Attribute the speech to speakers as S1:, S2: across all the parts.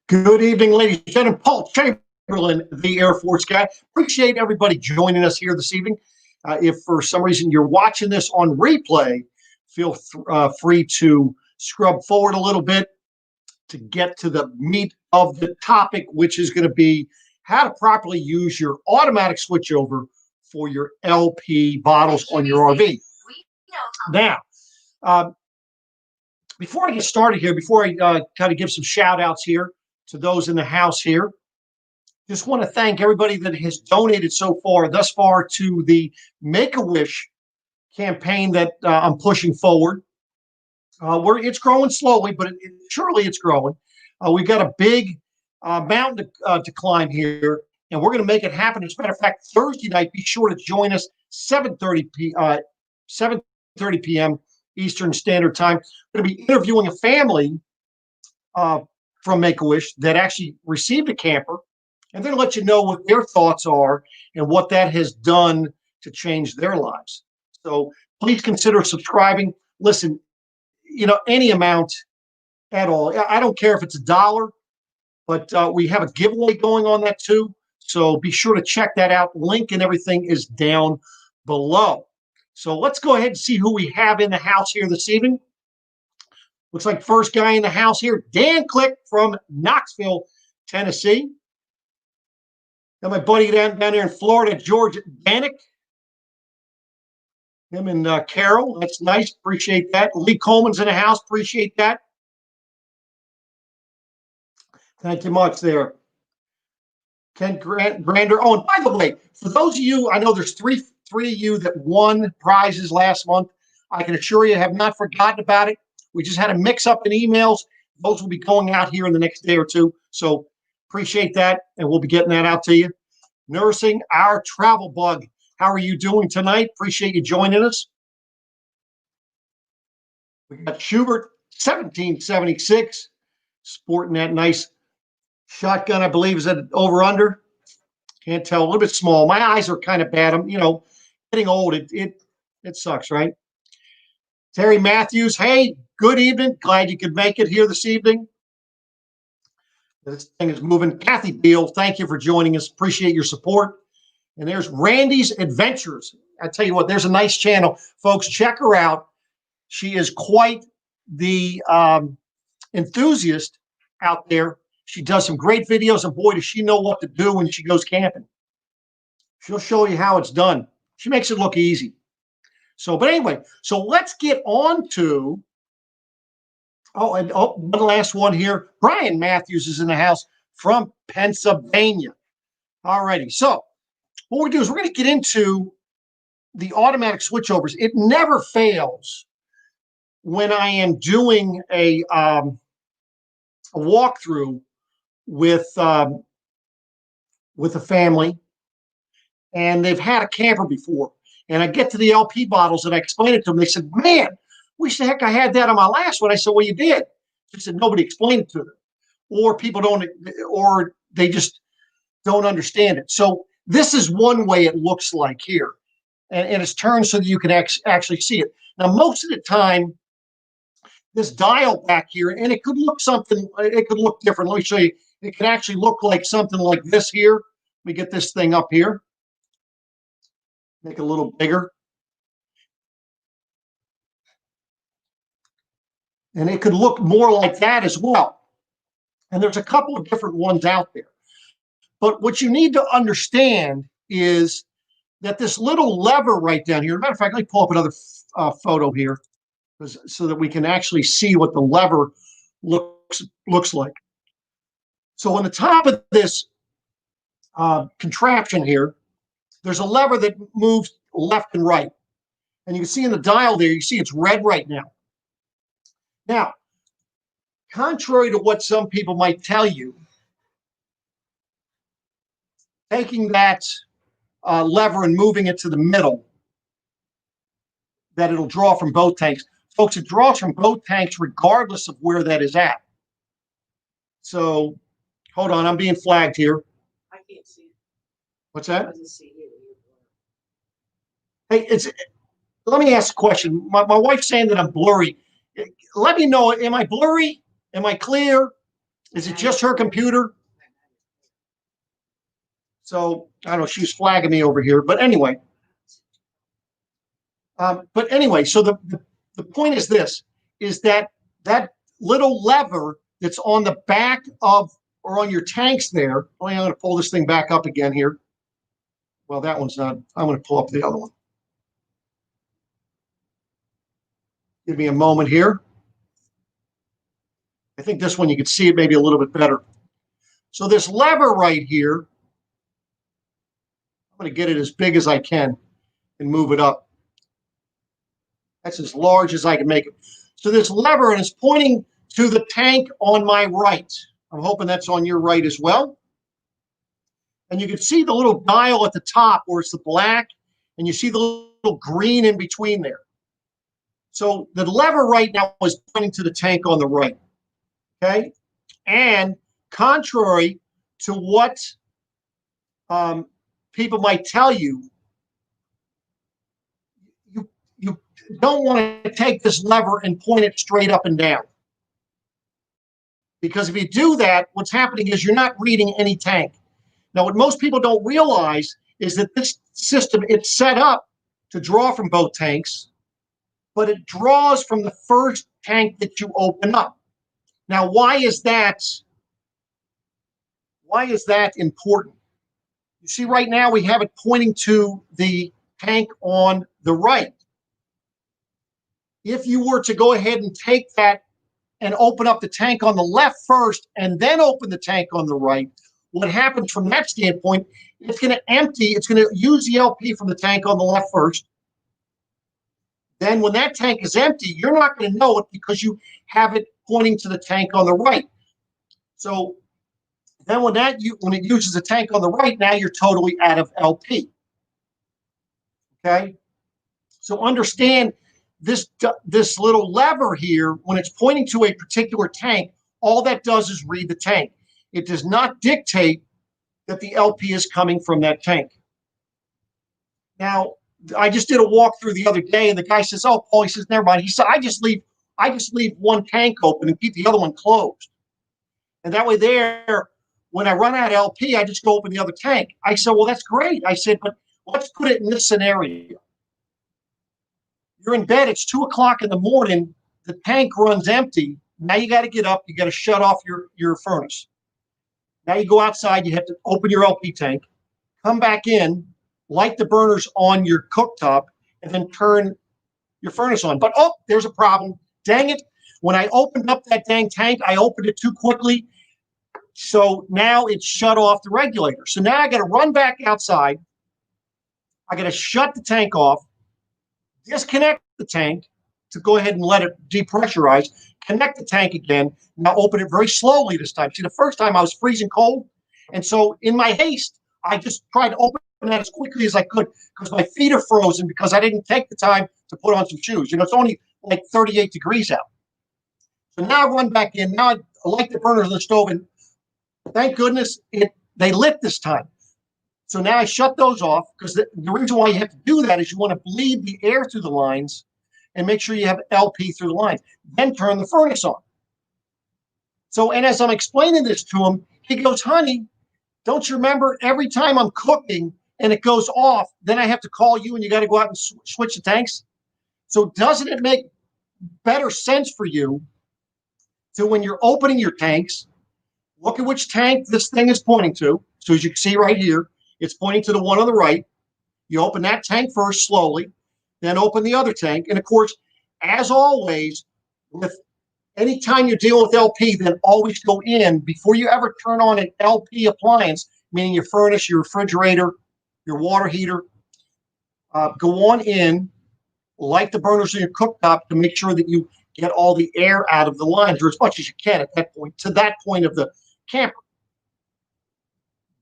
S1: Good evening, ladies and gentlemen. Paul Chamberlain, the Air Force guy. Appreciate everybody joining us here this evening. If for some reason you're watching this on replay, feel free to scrub forward a little bit to get to the meat of the topic, which is going to be how to properly use your automatic switchover for your LP bottles on your RV. Now, before I get started here, before I kind of give some shout outs here to those in the house here, just want to thank everybody that has donated thus far to the Make-A-Wish campaign that I'm pushing forward. It's growing slowly, but surely it's growing. We've got a big mountain to climb here, and we're going to make it happen. As a matter of fact, Thursday night, be sure to join us 7:30 p.m. Eastern Standard Time. We're going to be interviewing a family from Make-A-Wish that actually received a camper, and then let you know what their thoughts are and what that has done to change their lives. So please consider subscribing. Listen, any amount at all. I don't care if it's $1, but we have a giveaway going on that too. So be sure to check that out. Link and everything is down below. So let's go ahead and see who we have in the house here this evening. Looks like first guy in the house here, Dan Click from Knoxville, Tennessee. Got my buddy down there in Florida, George Danik. Him and Carol, that's nice. Appreciate that. Lee Coleman's in the house. Appreciate that. Thank you much there. Ken Grander. Oh, and by the way, for those of you, I know there's three of you that won prizes last month. I can assure you, I have not forgotten about it. We just had a mix-up in emails. Those will be going out here in the next day or two. So appreciate that, and we'll be getting that out to you. Nursing our travel bug. How are you doing tonight? Appreciate you joining us. We got Schubert, 1776, sporting that nice shotgun, I believe. Is that over-under? Can't tell. A little bit small. My eyes are kind of bad. I'm, getting old. It sucks, right? Terry Matthews, hey, good evening. Glad you could make it here this evening. This thing is moving. Kathy Beal, thank you for joining us. Appreciate your support. And there's Randy's Adventures. I tell you what, there's a nice channel. Folks, check her out. She is quite the enthusiast out there. She does some great videos, and boy, does she know what to do when she goes camping. She'll show you how it's done. She makes it look easy. But anyway, so let's get on to, one last one here. Brian Matthews is in the house from Pennsylvania. All righty. So what we do is we're going to get into the automatic switchovers. It never fails when I am doing a walkthrough with a family, and they've had a camper before. And I get to the LP bottles and I explain it to them. They said, man, wish the heck I had that on my last one. I said, well, you did. They said, nobody explained it to them. Or people don't, or they just don't understand it. So this is one way it looks like here. And it's turned so that you can actually see it. Now, most of the time, this dial back here, and it could look different. Let me show you. It can actually look like something like this here. Let me get this thing up here. Make it a little bigger. And it could look more like that as well. And there's a couple of different ones out there. But what you need to understand is that this little lever right down here, as a matter of fact, let me pull up another photo here so that we can actually see what the lever looks like. So on the top of this contraption here, there's a lever that moves left and right. And you can see in the dial there, you see it's red right now. Now, contrary to what some people might tell you, taking that lever and moving it to the middle, that it'll draw from both tanks. Folks, it draws from both tanks regardless of where that is at. So, hold on, I'm being flagged here.
S2: I can't see it.
S1: What's that?
S2: I just see you.
S1: Hey, let me ask a question. My wife's saying that I'm blurry. Let me know, am I blurry? Am I clear? Is it just her computer? So I don't know. She was flagging me over here, but anyway. So the point is this: is that little lever that's on the back of or on your tanks there. Oh, I'm going to pull this thing back up again here. Well, that one's not. I'm going to pull up the other one. Give me a moment here. I think this one you can see it maybe a little bit better. So this lever right here, I'm going to get it as big as I can and move it up. That's as large as I can make it. So this lever is pointing to the tank on my right. I'm hoping that's on your right as well. And you can see the little dial at the top where it's the black, and you see the little green in between there. So the lever right now is pointing to the tank on the right. Okay? And contrary to what people might tell you, you don't want to take this lever and point it straight up and down. Because if you do that, what's happening is you're not reading any tank. Now, what most people don't realize is that this system, it's set up to draw from both tanks, but it draws from the first tank that you open up. Now, why is that important? You see, right now we have it pointing to the tank on the right. If you were to go ahead and take that and open up the tank on the left first and then open the tank on the right, what happens from that standpoint, it's going to empty, it's going to use the LP from the tank on the left first. Then when that tank is empty, you're not going to know it because you have it pointing to the tank on the right. So then when it uses the tank on the right, now you're totally out of LP. Okay? So understand this little lever here, when it's pointing to a particular tank, all that does is read the tank. It does not dictate that the LP is coming from that tank. Now, I just did a walkthrough the other day, and the guy says, "Oh, Paul," he says, "never mind." He said, I just leave one tank open and keep the other one closed. And that way there, when I run out of LP, I just go open the other tank. I said, "Well, that's great." I said, "But let's put it in this scenario. You're in bed, it's 2:00 in the morning, the tank runs empty. Now you got to get up, you got to shut off your furnace. Now you go outside, you have to open your LP tank, come back in, light the burners on your cooktop, and then turn your furnace on. But oh, there's a problem. Dang it. When I opened up that dang tank, I opened it too quickly. So now it's shut off the regulator. So now I got to run back outside. I got to shut the tank off, disconnect the tank to go ahead and let it depressurize, connect the tank again. Now open it very slowly this time. See, the first time I was freezing cold. And so in my haste, I just tried to open that as quickly as I could because my feet are frozen because I didn't take the time to put on some shoes. You know, it's only like 38 degrees out. So now I run back in. Now I light the burners on the stove, and thank goodness they lit this time. So now I shut those off because the reason why you have to do that is you want to bleed the air through the lines and make sure you have LP through the lines. Then turn the furnace on. So, and as I'm explaining this to him, he goes, "Honey, don't you remember every time I'm cooking and it goes off, then I have to call you and you got to go out and switch the tanks? So doesn't it make better sense for you to, when you're opening your tanks, look at which tank this thing is pointing to?" So as you can see right here, it's pointing to the one on the right. You open that tank first slowly, then open the other tank. And of course, as always, with any time you deal with LP, then always go in before you ever turn on an LP appliance, meaning your furnace, your refrigerator, your water heater. Go on in, light the burners in your cooktop to make sure that you get all the air out of the lines, or as much as you can at that point, to that point of the camper.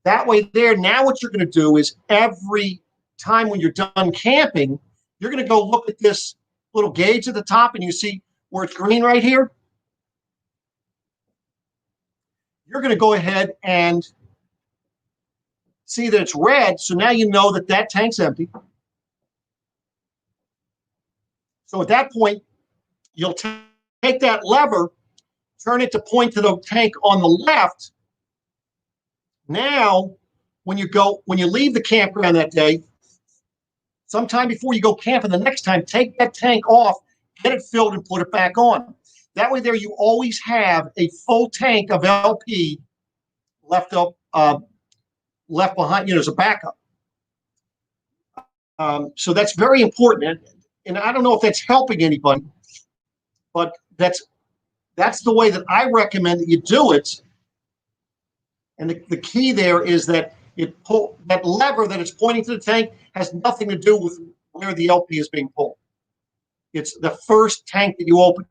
S1: That way there, now what you're going to do is every time when you're done camping, you're going to go look at this little gauge at the top, and you see where it's green right here. You're going to go ahead and see that it's red, so now you know that that tank's empty. So at that point, you'll take that lever turn it to point to the tank on the left. Now, when you leave the campground that day, sometime before you go camping the next time, take that tank off, get it filled, and put it back on. That way, there you always have a full tank of LP left behind, as a backup. So that's very important, and I don't know if that's helping anybody, but that's the way that I recommend that you do it. And the key there is that that lever that is pointing to the tank has nothing to do with where the LP is being pulled. It's the first tank that you open.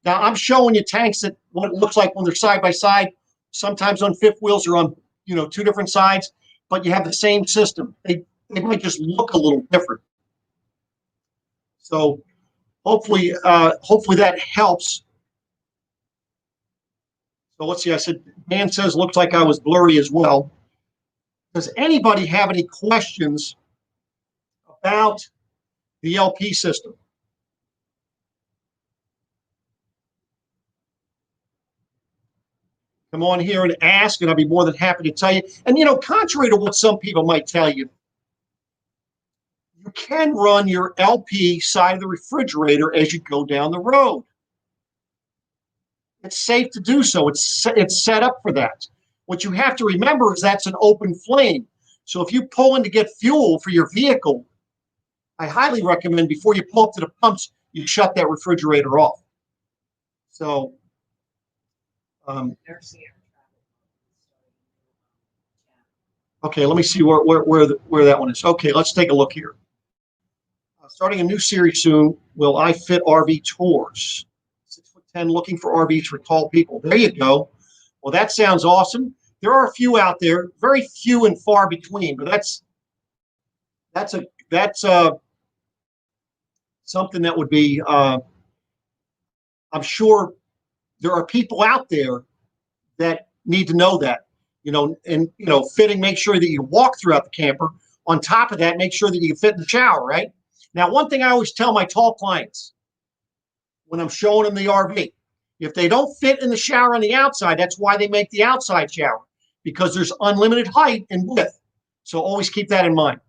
S1: Now, I'm showing you tanks that what it looks like when they're side by side, sometimes on fifth wheels or on two different sides, but you have the same system. They might just look a little different. So hopefully that helps. So let's see. I said, Dan says, looks like I was blurry as well. Does anybody have any questions about the LP system? Come on here and ask, and I'll be more than happy to tell you. And, contrary to what some people might tell you, you can run your LP side of the refrigerator as you go down the road. It's safe to do so. It's set up for that. What you have to remember is that's an open flame. So if you pull in to get fuel for your vehicle, I highly recommend before you pull up to the pumps, you shut that refrigerator off. So, okay, let me see where that one is. Okay, let's take a look here. Starting a new series soon. Will I fit RV tours? 6'10", looking for RVs for tall people. There you go. Well, that sounds awesome. There are a few out there, very few and far between, but that's something that would be. I'm sure there are people out there that need to know that, fitting. Make sure that you walk throughout the camper. On top of that, make sure that you can fit in the shower, right? Now, one thing I always tell my tall clients when I'm showing them the RV, if they don't fit in the shower on the outside, that's why they make the outside shower, because there's unlimited height and width. So always keep that in mind.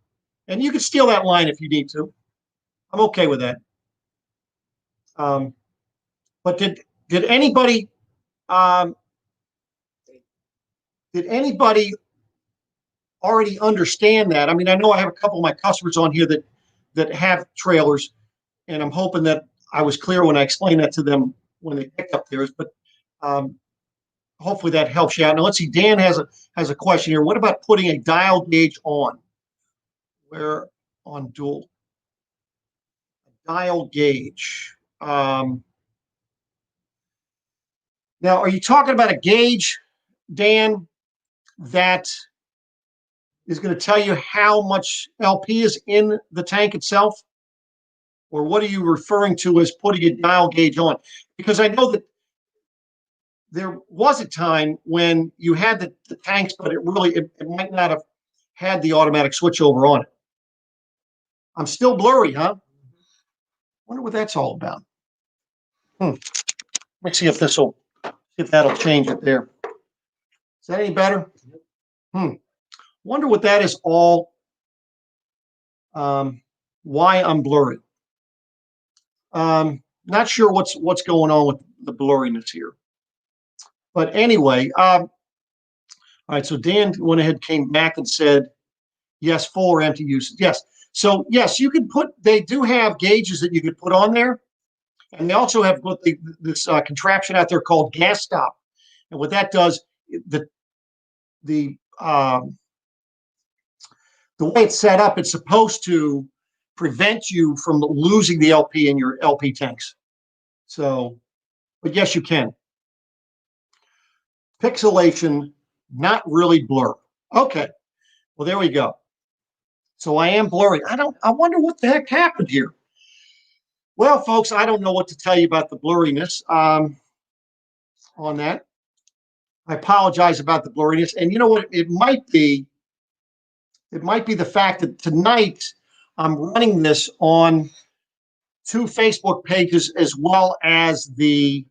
S1: And you can steal that line if you need to. I'm okay with that. But did anybody already understand that? I mean, I know I have a couple of my customers on here that have trailers, and I'm hoping that I was clear when I explained that to them when they picked up theirs. But hopefully that helps you out. Now let's see. Dan has a question here. What about putting a dial gauge on? Where on dual dial gauge? Now, are you talking about a gauge, Dan, that is going to tell you how much LP is in the tank itself? Or what are you referring to as putting a dial gauge on? Because I know that there was a time when you had the tanks, but it might not have had the automatic switchover on it. I'm still blurry, huh? Wonder what that's all about. Let me see if that'll change it there. Is that any better? Wonder what that is all. Why I'm blurry. Not sure what's going on with the blurriness here. But anyway, all right. So Dan went ahead, came back and said, yes, full or empty use. Yes. So yes, you can they do have gauges that you could put on there. And they also have this contraption out there called gas stop. And what that does, the way it's set up, it's supposed to prevent you from losing the LP in your LP tanks. So, but yes, you can. Pixelation, not really blur. Okay. Well, there we go. So I am blurry. I wonder what the heck happened here. Well, folks, I don't know what to tell you about the blurriness on that. I apologize about the blurriness. And you know what? It might be the fact that tonight I'm running this on 2 Facebook pages as well as the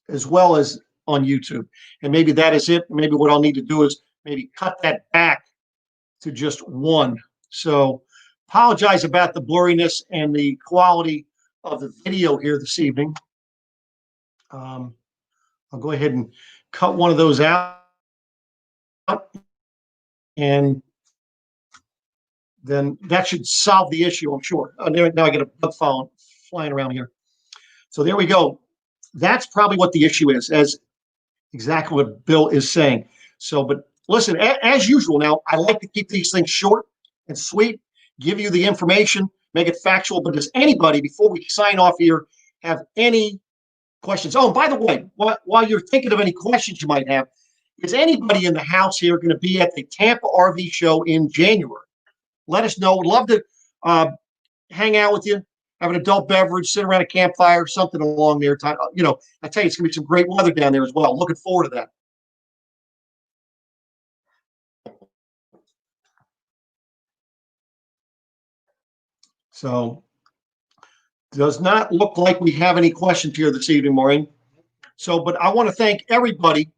S1: as well as on YouTube. And maybe that is it. Maybe what I'll need to do is maybe cut that back to just one. So apologize about the blurriness and the quality of the video here this evening. I'll go ahead and cut one of those out. And then that should solve the issue, I'm sure. Now I get a bug flying around here. So there we go. That's probably what the issue is, as exactly what Bill is saying. So, but listen, as usual now, I like to keep these things short and sweet, give you the information, make it factual. But does anybody, before we sign off here, have any questions? Oh, and by the way, while you're thinking of any questions you might have, is anybody in the house here going to be at the Tampa RV show in January? Let us know. Would love to hang out with you, have an adult beverage, sit around a campfire, something along there. You know, I tell you, it's going to be some great weather down there as well. Looking forward to that. So, does not look like we have any questions here this evening, Maureen. So, but I want to thank everybody.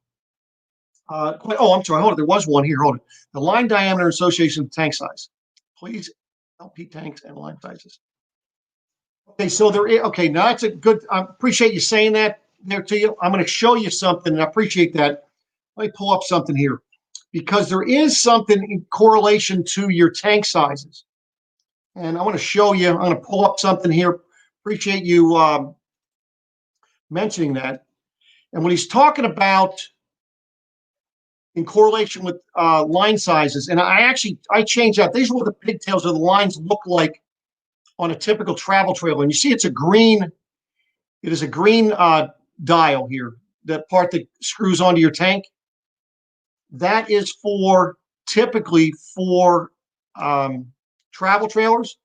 S1: Oh, I'm sorry. Hold on. There was one here. Hold on. The line diameter association of tank size. Please, LP tanks and line sizes. Okay, so there is, okay, now that's a good, I appreciate you saying that there to you. I'm going to show you something, and I appreciate that. Let me pull up something here, because there is something in correlation to your tank sizes. And I want to show you, I'm going to pull up something here. Appreciate you mentioning that. And when he's talking about in correlation with line sizes, and I changed that. These are what the pigtails of the lines look like on a typical travel trailer. And you see it is a green dial here, that part that screws onto your tank. That is typically for travel trailers.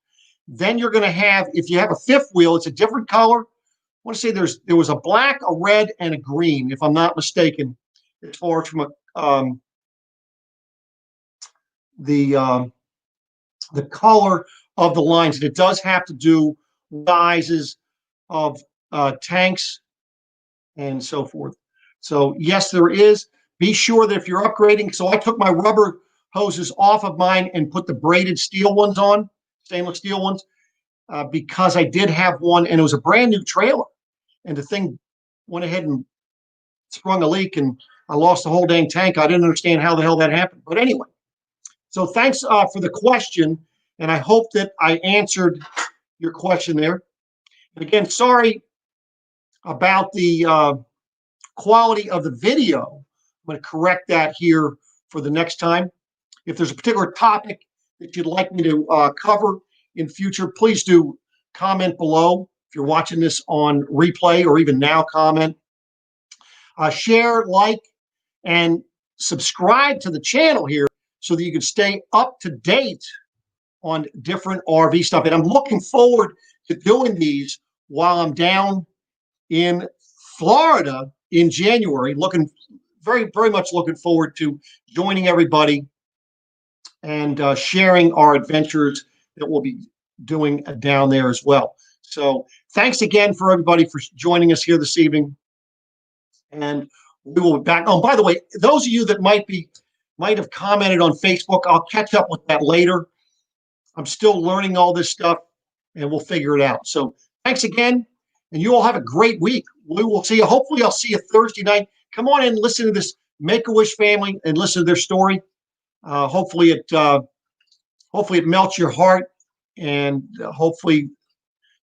S1: Then you're going to have, if you have a fifth wheel, it's a different color. I want to say there was a black, a red, and a green, if I'm not mistaken, as far as from the color of the lines. And it does have to do with sizes of tanks and so forth. So yes, there is. Be sure that if you're upgrading, so I took my rubber hoses off of mine and put the braided steel ones on, stainless steel ones, because I did have one and it was a brand new trailer. And the thing went ahead and sprung a leak and I lost the whole dang tank. I didn't understand how the hell that happened. But anyway, so thanks for the question. And I hope that I answered your question there. And again, sorry about the quality of the video. I'm going to correct that here for the next time. If there's a particular topic that you'd like me to cover in future, please do comment below. If you're watching this on replay or even now, comment. Share, like, and subscribe to the channel here so that you can stay up to date on different RV stuff. And I'm looking forward to doing these while I'm down in Florida in January. Very, very much looking forward to joining everybody and sharing our adventures that we'll be doing down there as well. So thanks again for everybody for joining us here this evening. And we will be back. Oh, by the way, those of you that might have commented on Facebook, I'll catch up with that later. I'm still learning all this stuff, and we'll figure it out. So thanks again, and you all have a great week. We will see you. Hopefully, I'll see you Thursday night. Come on in and listen to this Make-A-Wish family and listen to their story. Hopefully it melts your heart, and hopefully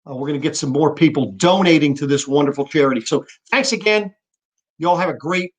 S1: we're going to get some more people donating to this wonderful charity. So thanks again. You all have a great